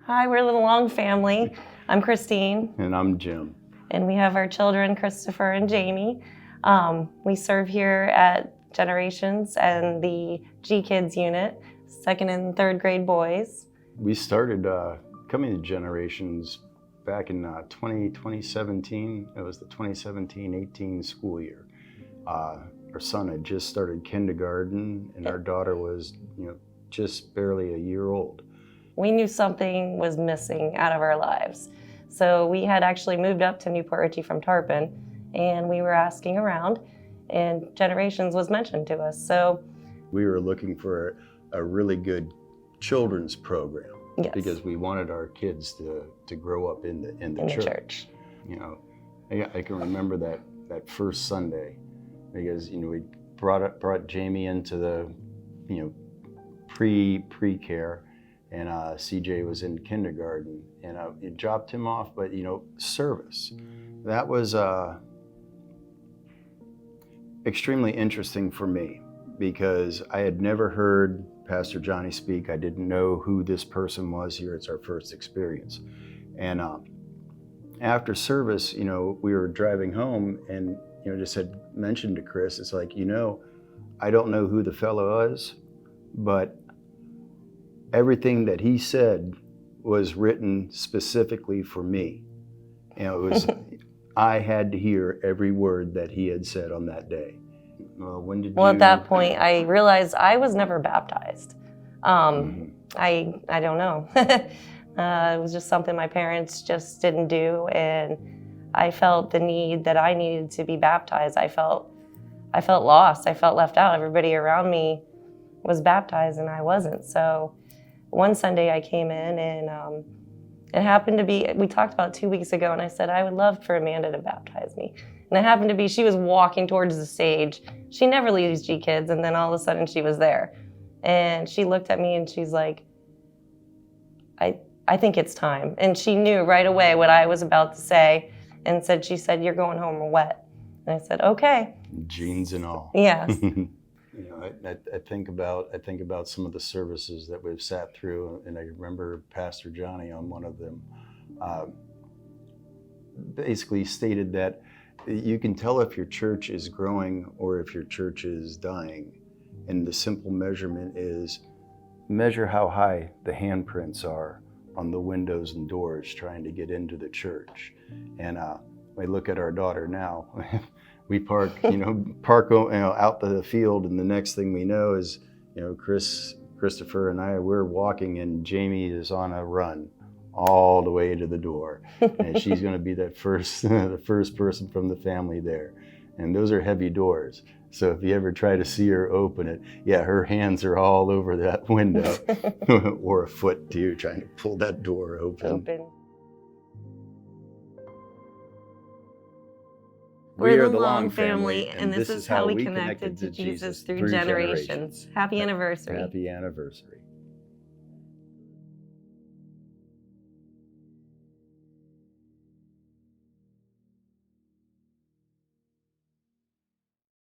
Hi, we're the Long family. I'm Christine. And I'm Jim. And we have our children, Christopher and Jamie. We serve here at Generations and the G Kids unit, second and third grade boys. We started coming to Generations back in 2017. It was the 2017-18 school year. Our son had just started kindergarten, and our daughter was, just barely a year old. We knew something was missing out of our lives. So we had actually moved up to Newport Richey from Tarpon, and we were asking around, and Generations was mentioned to us. So we were looking for a really good children's program. Yes. Because we wanted our kids to grow up in the church. I can remember that first Sunday, because we brought Jamie into the pre-care, and CJ was in kindergarten, and it dropped him off. But service, that was extremely interesting for me, because I had never heard Pastor Johnny speak. I didn't know who this person was here. It's our first experience. And after service, we were driving home, and just had mentioned to Chris, it's like, I don't know who the fellow is, but everything that he said was written specifically for me. It was I had to hear every word that he had said on that day. At that point, I realized I was never baptized. I don't know. It was just something my parents just didn't do, and I felt the need that I needed to be baptized. I felt lost. I felt left out. Everybody around me was baptized, and I wasn't. So one Sunday I came in, and it happened to be, we talked about 2 weeks ago, and I said, I would love for Amanda to baptize me. And it happened to be, she was walking towards the stage. She never leaves G Kids, and then all of a sudden she was there. And she looked at me and she's like, I think it's time. And she knew right away what I was about to say, and she said, you're going home wet. And I said, okay. Jeans and all. Yes. I think about some of the services that we've sat through, and I remember Pastor Johnny on one of them basically stated that you can tell if your church is growing or if your church is dying. And the simple measurement is measure how high the handprints are on the windows and doors trying to get into the church. And I look at our daughter now. We park out the field, and the next thing we know is, Christopher and we're walking, and Jamie is on a run all the way to the door, and she's going to be the first person from the family there. And those are heavy doors, so if you ever try to see her open it, her hands are all over that window, or a foot too, trying to pull that door open. We're the Long family, and this is how we connected to Jesus through generations. Happy anniversary. Happy anniversary.